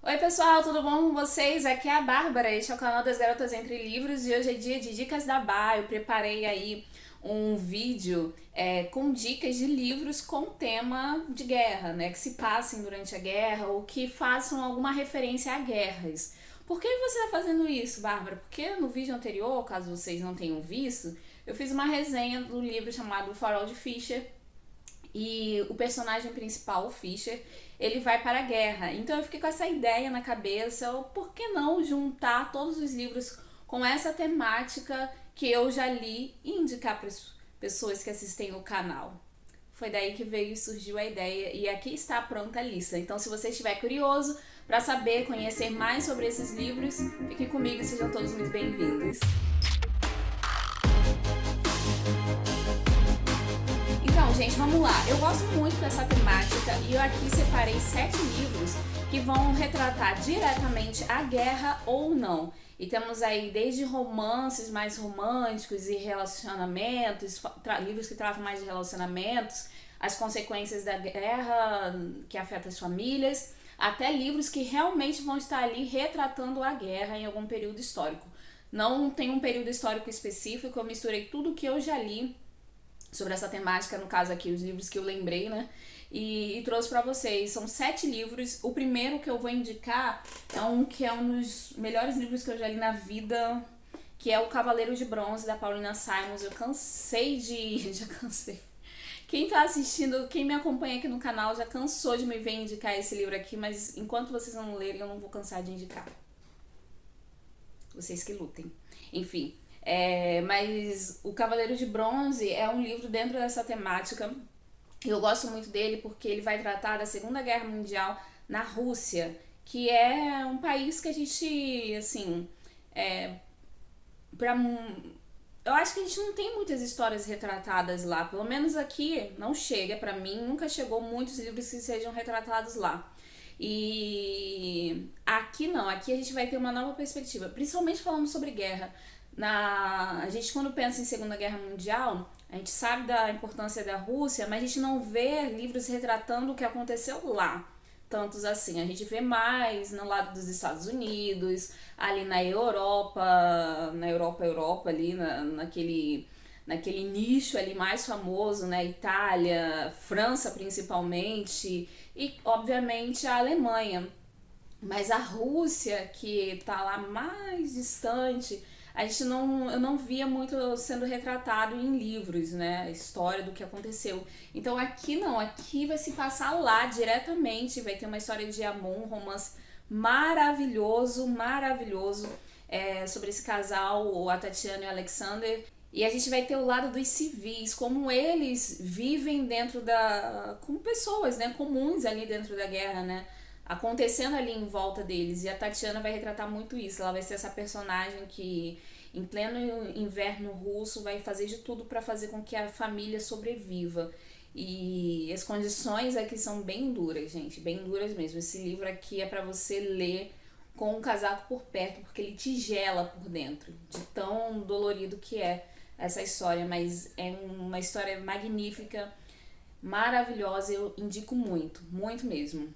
Oi pessoal, tudo bom com vocês? Aqui é a Bárbara, este é o canal das Garotas Entre Livros e hoje é dia de dicas da Bá. Eu preparei aí um vídeo com dicas de livros com tema de guerra, né? Que se passem durante a guerra ou que façam alguma referência a guerras. Por que você está fazendo isso, Bárbara? Porque no vídeo anterior, caso vocês não tenham visto, eu fiz uma resenha do livro chamado O Farol de Fischer, e o personagem principal, o Fischer, ele vai para a guerra. Então eu fiquei com essa ideia na cabeça, por que não juntar todos os livros com essa temática que eu já li e indicar para as pessoas que assistem o canal. Foi daí que veio e surgiu a ideia e aqui está a pronta a lista. Então se você estiver curioso para saber, conhecer mais sobre esses livros, fiquem comigo e sejam todos muito bem-vindos. Então, gente, vamos lá. Eu gosto muito dessa temática e eu aqui separei 7 livros que vão retratar diretamente a guerra ou não. E temos aí desde romances mais românticos e relacionamentos, livros que tratam mais de relacionamentos, as consequências da guerra que afeta as famílias, até livros que realmente vão estar ali retratando a guerra em algum período histórico. Não tem um período histórico específico, eu misturei tudo que eu já li sobre essa temática, no caso aqui, os livros que eu lembrei, né? E trouxe para vocês. São 7 livros. O primeiro que eu vou indicar é um dos melhores livros que eu já li na vida, que é O Cavaleiro de Bronze, da Paulina Simons. Eu cansei de... já cansei. Quem tá assistindo, quem me acompanha aqui no canal já cansou de me ver indicar esse livro aqui, mas enquanto vocês não lerem, eu não vou cansar de indicar. Vocês que lutem. Enfim, mas O Cavaleiro de Bronze é um livro dentro dessa temática. Eu gosto muito dele porque ele vai tratar da Segunda Guerra Mundial na Rússia, que é um país que a gente, assim, pra, eu acho que a gente não tem muitas histórias retratadas lá. Pelo menos aqui não chega, pra mim, nunca chegou muitos livros que sejam retratados lá. E aqui não, aqui a gente vai ter uma nova perspectiva, principalmente falando sobre guerra. A gente quando pensa em Segunda Guerra Mundial, a gente sabe da importância da Rússia, mas a gente não vê livros retratando o que aconteceu lá. Tantos assim, a gente vê mais no lado dos Estados Unidos, ali Europa ali, naquele nicho ali mais famoso, né? Itália, França principalmente, e obviamente a Alemanha. Mas a Rússia, que tá lá mais distante, eu não via muito sendo retratado em livros, né? A história do que aconteceu. Então aqui não, aqui vai se passar lá diretamente, vai ter uma história de amor, um romance maravilhoso, maravilhoso, sobre esse casal, a Tatiana e o Alexander. E a gente vai ter o lado dos civis, como eles vivem como pessoas, né, comuns ali dentro da guerra, né, acontecendo ali em volta deles. E a Tatiana vai retratar muito isso. Ela vai ser essa personagem que, em pleno inverno russo, vai fazer de tudo para fazer com que a família sobreviva. E as condições aqui são bem duras, gente, bem duras mesmo. Esse livro aqui é para você ler com um casaco por perto, porque ele te gela por dentro, de tão dolorido que é essa história. Mas é uma história magnífica, maravilhosa, eu indico muito, muito mesmo.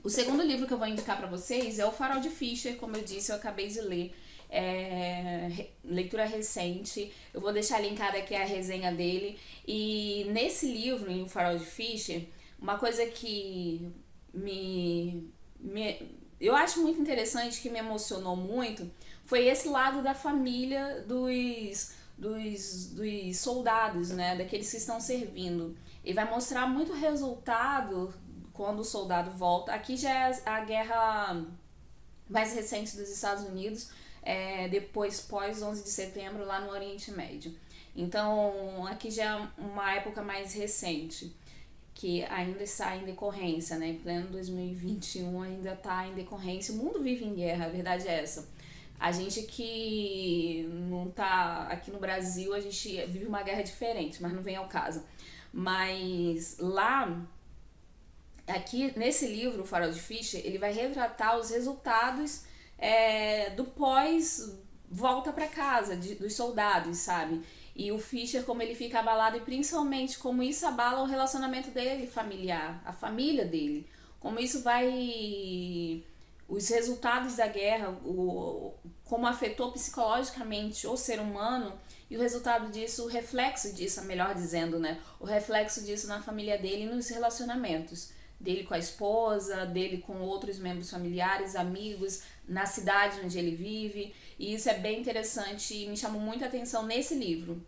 O segundo livro que eu vou indicar para vocês é O Farol de Fischer, como eu disse, eu acabei de ler. Leitura recente, eu vou deixar linkada aqui a resenha dele. E nesse livro, em O Farol de Fischer, uma coisa que eu acho muito interessante, que me emocionou muito, foi esse lado da família dos soldados, né, daqueles que estão servindo. E vai mostrar muito resultado quando o soldado volta. Aqui já é a guerra mais recente dos Estados Unidos, depois pós 11 de setembro lá no Oriente Médio. Então aqui já é uma época mais recente, que ainda está em decorrência, né? Em pleno 2021 ainda está em decorrência. O mundo vive em guerra, a verdade é essa. A gente que não tá aqui no Brasil, a gente vive uma guerra diferente, mas não vem ao caso. Mas lá, aqui nesse livro, O Farol de Fischer, ele vai retratar os resultados do pós volta para casa dos soldados, sabe? E o Fischer, como ele fica abalado, e principalmente como isso abala o relacionamento dele familiar, a família dele. Como isso vai... os resultados da guerra, como afetou psicologicamente o ser humano, e o resultado disso, o reflexo disso, melhor dizendo, né? O reflexo disso na família dele e nos relacionamentos. Dele com a esposa, dele com outros membros familiares, amigos, na cidade onde ele vive. E isso é bem interessante e me chamou muita atenção nesse livro.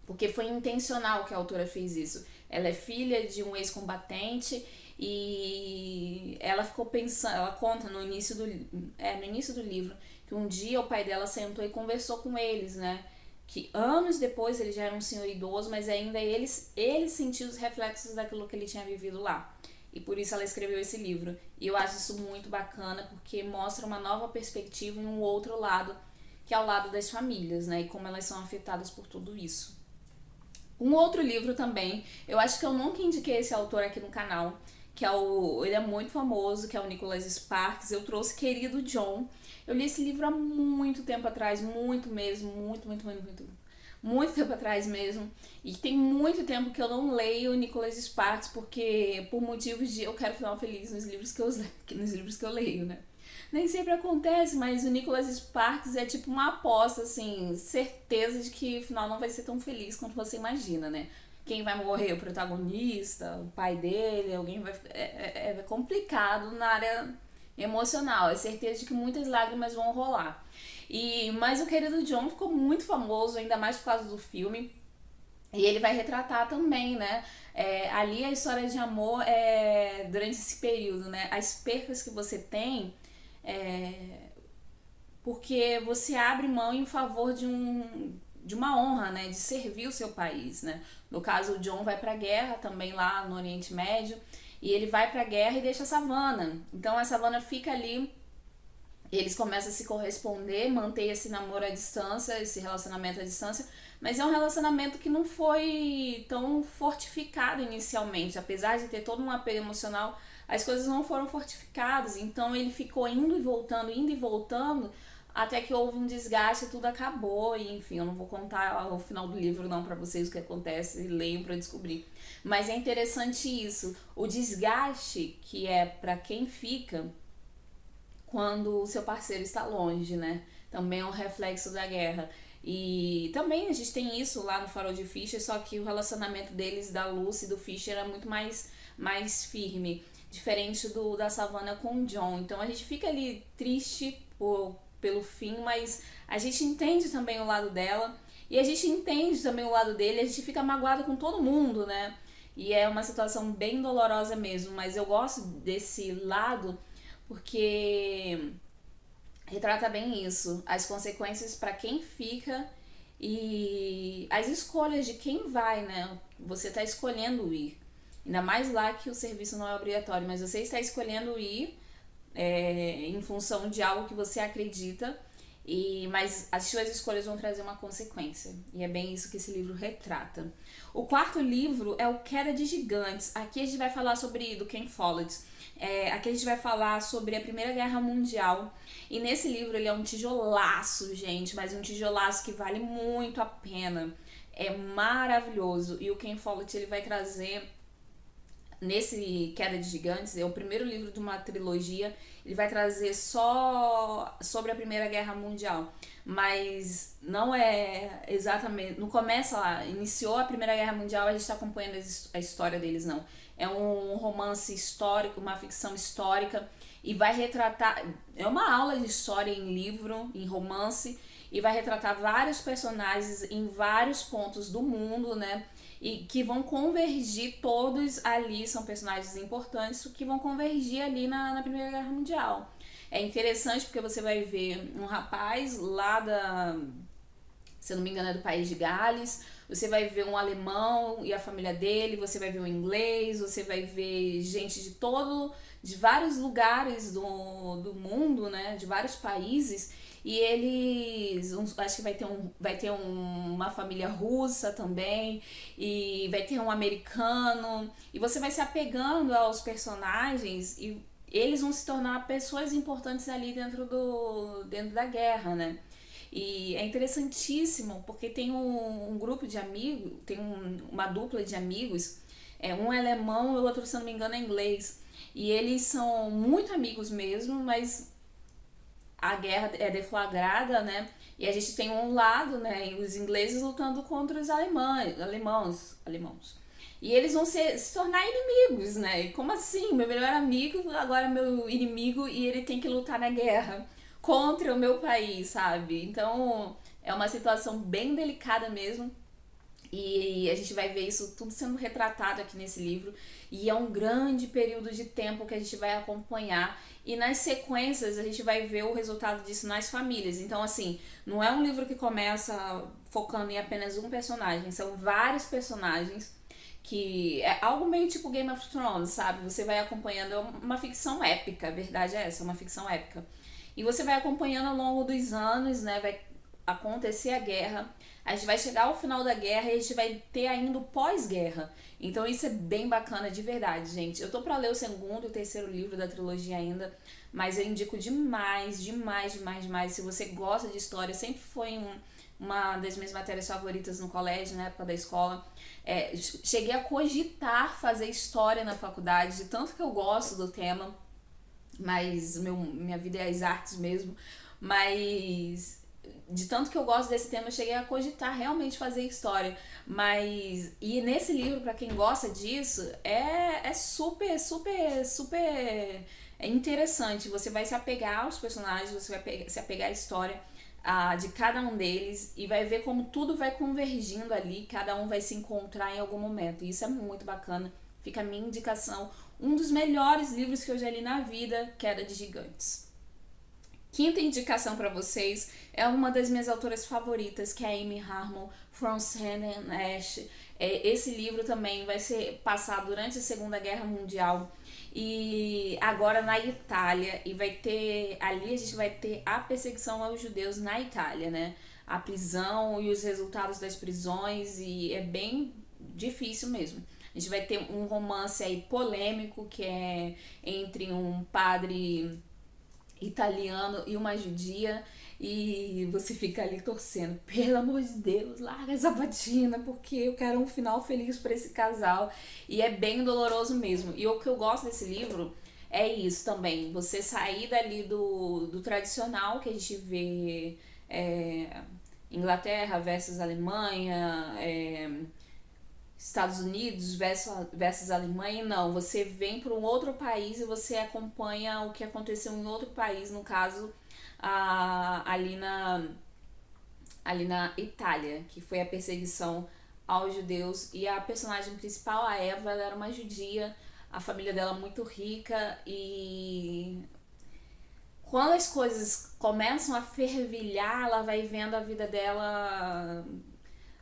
Porque foi intencional que a autora fez isso. Ela é filha de um ex-combatente e ela ficou pensando, ela conta no início do livro, que um dia o pai dela sentou e conversou com eles, né? Que anos depois ele já era um senhor idoso, mas ainda ele sentiu os reflexos daquilo que ele tinha vivido lá. E por isso ela escreveu esse livro. E eu acho isso muito bacana, porque mostra uma nova perspectiva e um outro lado, que é o lado das famílias, né? E como elas são afetadas por tudo isso. Um outro livro também, eu acho que eu nunca indiquei esse autor aqui no canal, que é ele é muito famoso, que é o Nicholas Sparks. Eu trouxe Querido John. Eu li esse livro há muito tempo atrás, muito mesmo, muito tempo atrás mesmo. E tem muito tempo que eu não leio Nicholas Sparks, porque por motivos de eu quero final feliz nos livros que eu leio, né? Nem sempre acontece, mas o Nicholas Sparks é tipo uma aposta, assim, certeza de que o final não vai ser tão feliz quanto você imagina, né? Quem vai morrer? O protagonista, o pai dele, alguém vai. É complicado na área emocional. É certeza de que muitas lágrimas vão rolar. Mas o Querido John ficou muito famoso, ainda mais por causa do filme. E ele vai retratar também, né? Ali a história de amor durante esse período, né? As percas que você tem porque você abre mão em favor de uma honra, né? De servir o seu país, né? No caso, o John vai pra guerra também lá no Oriente Médio. E ele vai pra guerra e deixa a Savannah. Então a Savannah fica ali. Eles começam a se corresponder, manter esse namoro à distância, esse relacionamento à distância, mas é um relacionamento que não foi tão fortificado inicialmente, apesar de ter todo um apelo emocional, as coisas não foram fortificadas, então ele ficou indo e voltando, até que houve um desgaste e tudo acabou, e enfim, eu não vou contar o final do livro não pra vocês o que acontece, leiam pra descobrir. Mas é interessante isso, o desgaste que é pra quem fica quando o seu parceiro está longe, né? Também é um reflexo da guerra. E também a gente tem isso lá no Farol de Fischer, só que o relacionamento deles, da Lucy e do Fischer, é muito mais firme, diferente da Savannah com o John. Então a gente fica ali triste pelo fim, mas a gente entende também o lado dela e a gente entende também o lado dele, a gente fica magoado com todo mundo, né? E é uma situação bem dolorosa mesmo, mas eu gosto desse lado porque retrata bem isso, as consequências para quem fica e as escolhas de quem vai, né? Você está escolhendo ir, ainda mais lá que o serviço não é obrigatório, mas você está escolhendo ir em função de algo que você acredita, mas as suas escolhas vão trazer uma consequência. E é bem isso que esse livro retrata. O quarto livro é o Queda de Gigantes. Aqui a gente vai falar do Ken Follett. Aqui a gente vai falar sobre a Primeira Guerra Mundial. E nesse livro ele é um tijolaço, gente, mas um tijolaço que vale muito a pena. É maravilhoso. E o Ken Follett ele vai trazer nesse Queda de Gigantes, é o primeiro livro de uma trilogia, ele vai trazer só sobre a Primeira Guerra Mundial, mas não é exatamente, não começa lá, iniciou a Primeira Guerra Mundial, a gente está acompanhando a história deles, não. É um romance histórico, uma ficção histórica, e vai retratar, é uma aula de história em livro, em romance, e vai retratar vários personagens em vários pontos do mundo, né? E que vão convergir todos ali, são personagens importantes que vão convergir ali na Primeira Guerra Mundial. É interessante porque você vai ver um rapaz lá se eu não me engano é do país de Gales, você vai ver um alemão e a família dele, você vai ver um inglês, você vai ver gente de vários lugares do mundo, né, de vários países, e eles, acho que vai ter uma família russa também, e vai ter um americano, e você vai se apegando aos personagens e eles vão se tornar pessoas importantes ali dentro da guerra, né? E é interessantíssimo porque tem um grupo de amigos, tem uma dupla de amigos, um é alemão e o outro, se não me engano, é inglês. e eles são muito amigos mesmo, mas a guerra é deflagrada, né? E a gente tem um lado, né? Os ingleses lutando contra os alemãos. E eles vão se tornar inimigos, né? E como assim? Meu melhor amigo agora é meu inimigo e ele tem que lutar na guerra contra o meu país, sabe? Então é uma situação bem delicada mesmo. E a gente vai ver isso tudo sendo retratado aqui nesse livro. E é um grande período de tempo que a gente vai acompanhar. E nas sequências a gente vai ver o resultado disso nas famílias. Então, assim, não é um livro que começa focando em apenas um personagem. São vários personagens que é algo meio tipo Game of Thrones, sabe? Você vai acompanhando, é uma ficção épica, a verdade é essa, é uma ficção épica. E você vai acompanhando ao longo dos anos, né? Vai acontecer a guerra, a gente vai chegar ao final da guerra e a gente vai ter ainda o pós-guerra. Então isso é bem bacana de verdade, gente. Eu tô pra ler o segundo e o terceiro livro da trilogia ainda, mas eu indico demais, demais, demais, demais. Se você gosta de história, sempre foi uma das minhas matérias favoritas no colégio, na época da escola. Cheguei a cogitar fazer história na faculdade, de tanto que eu gosto do tema, mas minha vida é as artes mesmo. Mas de tanto que eu gosto desse tema, eu cheguei a cogitar realmente fazer história. Mas, e nesse livro, para quem gosta disso, é super, super, super interessante. Você vai se apegar aos personagens, você vai se apegar à história de cada um deles e vai ver como tudo vai convergindo ali, cada um vai se encontrar em algum momento. E isso é muito bacana. Fica a minha indicação. Um dos melhores livros que eu já li na vida, Queda de Gigantes. Quinta indicação para vocês é uma das minhas autoras favoritas, que é a Amy Harmon, From Sand and Ash. Esse livro também vai ser passado durante a Segunda Guerra Mundial e agora na Itália, e vai ter ali, a gente vai ter a perseguição aos judeus na Itália, né? A prisão e os resultados das prisões, e é bem difícil mesmo. A gente vai ter um romance aí polêmico, que é entre um padre italiano e uma judia, e você fica ali torcendo, pelo amor de Deus, larga essa patina, porque eu quero um final feliz para esse casal. E é bem doloroso mesmo. E o que eu gosto desse livro é isso também, você sair dali do tradicional que a gente vê, Inglaterra versus Alemanha, Estados Unidos versus Alemanha, não. Você vem para um outro país e você acompanha o que aconteceu em outro país, no caso, ali na Itália, que foi a perseguição aos judeus. E a personagem principal, a Eva, ela era uma judia, a família dela muito rica, e quando as coisas começam a fervilhar, ela vai vendo a vida dela,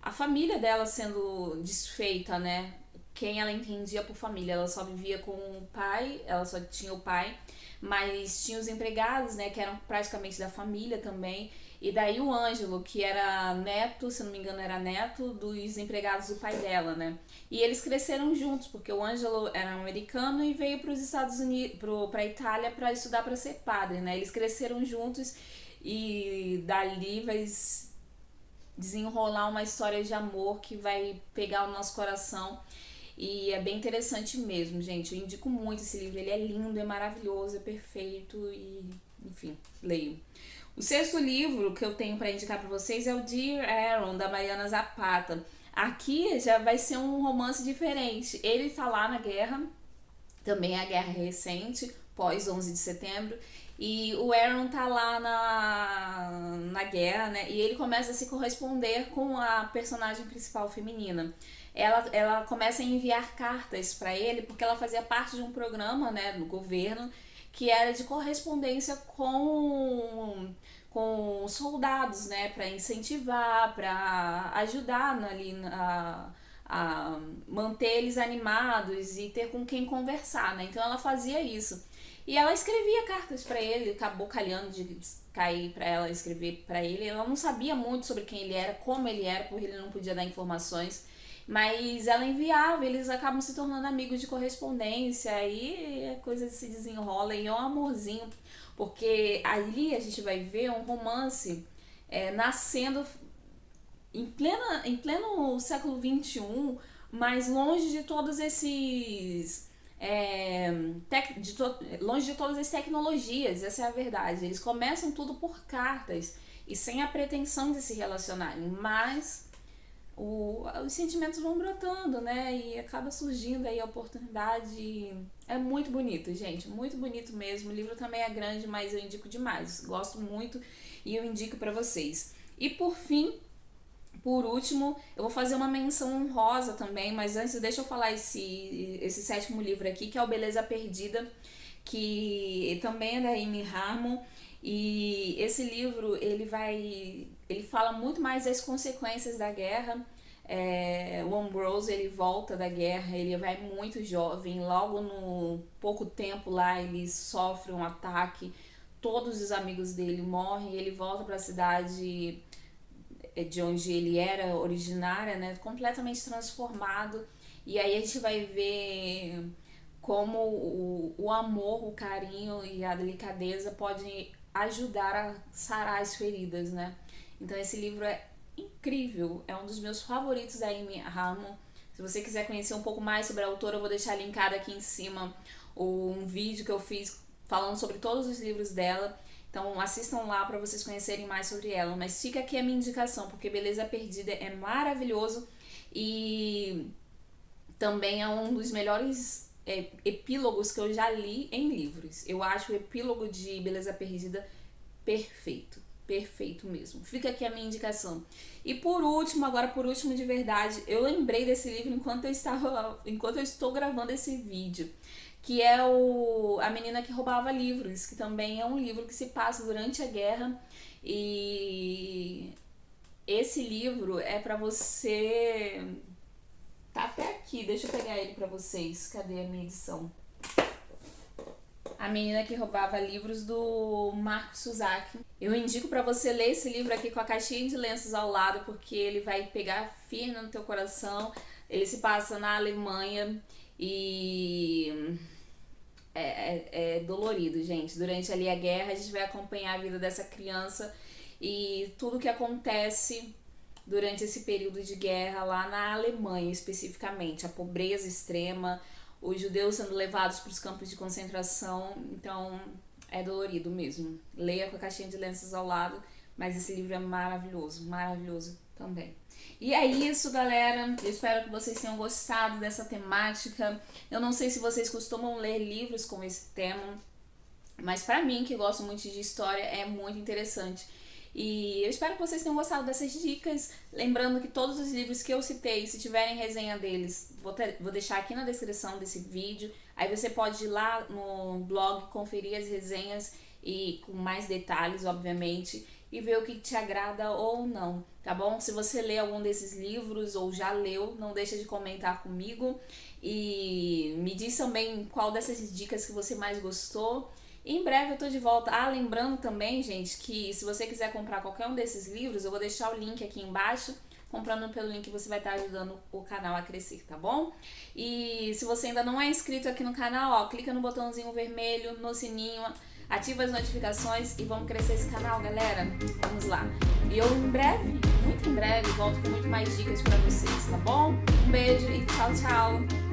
a família dela sendo desfeita, né? Quem ela entendia por família, ela só vivia com o pai, ela só tinha o pai, mas tinha os empregados, né, que eram praticamente da família também. E daí o Ângelo, que era neto, se não me engano era neto dos empregados do pai dela, né? E eles cresceram juntos, porque o Ângelo era um americano e veio para os Estados Unidos, para a Itália, para estudar para ser padre, né? Eles cresceram juntos e dali vai desenrolar uma história de amor que vai pegar o nosso coração. E é bem interessante mesmo, gente. Eu indico muito esse livro. Ele é lindo, é maravilhoso, é perfeito e, enfim, leio. O sexto livro que eu tenho para indicar para vocês é o Dear Aaron, da Mariana Zapata. Aqui já vai ser um romance diferente. Ele tá lá na guerra, também é a guerra recente, pós 11 de setembro, e o Aaron tá lá na guerra, né? E ele começa a se corresponder com a personagem principal feminina. Ela começa a enviar cartas para ele, porque ela fazia parte de um programa, né, do governo, que era de correspondência com soldados, né, para incentivar, para ajudar ali a manter eles animados e ter com quem conversar, né? Então ela fazia isso. E ela escrevia cartas para ele, acabou calhando de cair para ela escrever para ele. Ela não sabia muito sobre quem ele era, como ele era, porque ele não podia dar informações. Mas ela enviava, eles acabam se tornando amigos de correspondência, aí a coisa se desenrola e é um amorzinho, porque ali a gente vai ver um romance nascendo em pleno século XXI, mas longe de todos esses longe de todas as tecnologias, essa é a verdade. Eles começam tudo por cartas e sem a pretensão de se relacionarem, mas os sentimentos vão brotando, né? E acaba surgindo aí a oportunidade. É muito bonito, gente, muito bonito mesmo. O livro também é grande, mas eu indico demais. Gosto muito e eu indico para vocês. E por fim, por último, eu vou fazer uma menção honrosa também, mas antes deixa eu falar esse sétimo livro aqui, que é o Beleza Perdida, que também é da Amy Harmon. E esse livro, ele fala muito mais das consequências da guerra. O Ambrose, ele volta da guerra, ele vai muito jovem, logo no pouco tempo lá ele sofre um ataque, todos os amigos dele morrem, ele volta para a cidade de onde ele era originária, né, completamente transformado. E aí a gente vai ver como o amor, o carinho e a delicadeza podem ajudar a sarar as feridas, né? Então esse livro é incrível, é um dos meus favoritos da Amy Harmon. Se você quiser conhecer um pouco mais sobre a autora, eu vou deixar linkado aqui em cima um vídeo que eu fiz falando sobre todos os livros dela. Então assistam lá para vocês conhecerem mais sobre ela. Mas fica aqui a minha indicação, porque Beleza Perdida é maravilhoso e também é um dos melhores epílogos que eu já li em livros. Eu acho o epílogo de Beleza Perdida perfeito. Perfeito mesmo. Fica aqui a minha indicação. E por último, agora por último de verdade, eu lembrei desse livro enquanto eu estou gravando esse vídeo, que é A Menina que Roubava Livros, que também é um livro que se passa durante a guerra. E esse livro é pra você... Tá até aqui, deixa eu pegar ele pra vocês. Cadê a minha edição? A Menina que Roubava Livros, do Mark Suzak. Eu indico pra você ler esse livro aqui com a caixinha de lenços ao lado, porque ele vai pegar firme no teu coração. Ele se passa na Alemanha e é dolorido, gente. Durante ali a guerra, a gente vai acompanhar a vida dessa criança e tudo que acontece durante esse período de guerra lá na Alemanha, especificamente. A pobreza extrema, os judeus sendo levados para os campos de concentração. Então é dolorido mesmo. Leia com a caixinha de lenços ao lado, mas esse livro é maravilhoso, maravilhoso também. E é isso, galera. Eu espero que vocês tenham gostado dessa temática. Eu não sei se vocês costumam ler livros com esse tema, mas pra mim, que gosto muito de história, é muito interessante. E eu espero que vocês tenham gostado dessas dicas. Lembrando que todos os livros que eu citei, se tiverem resenha deles, vou deixar aqui na descrição desse vídeo. Aí você pode ir lá no blog, conferir as resenhas e com mais detalhes, obviamente, e ver o que te agrada ou não, tá bom? Se você lê algum desses livros ou já leu, não deixa de comentar comigo e me diz também qual dessas dicas que você mais gostou. Em breve eu tô de volta. Lembrando também, gente, que se você quiser comprar qualquer um desses livros, eu vou deixar o link aqui embaixo. Comprando pelo link você vai estar ajudando o canal a crescer, tá bom? E se você ainda não é inscrito aqui no canal, ó, clica no botãozinho vermelho, no sininho, ativa as notificações e vamos crescer esse canal, galera. Vamos lá. E eu em breve, muito em breve, volto com muito mais dicas pra vocês, tá bom? Um beijo e tchau, tchau!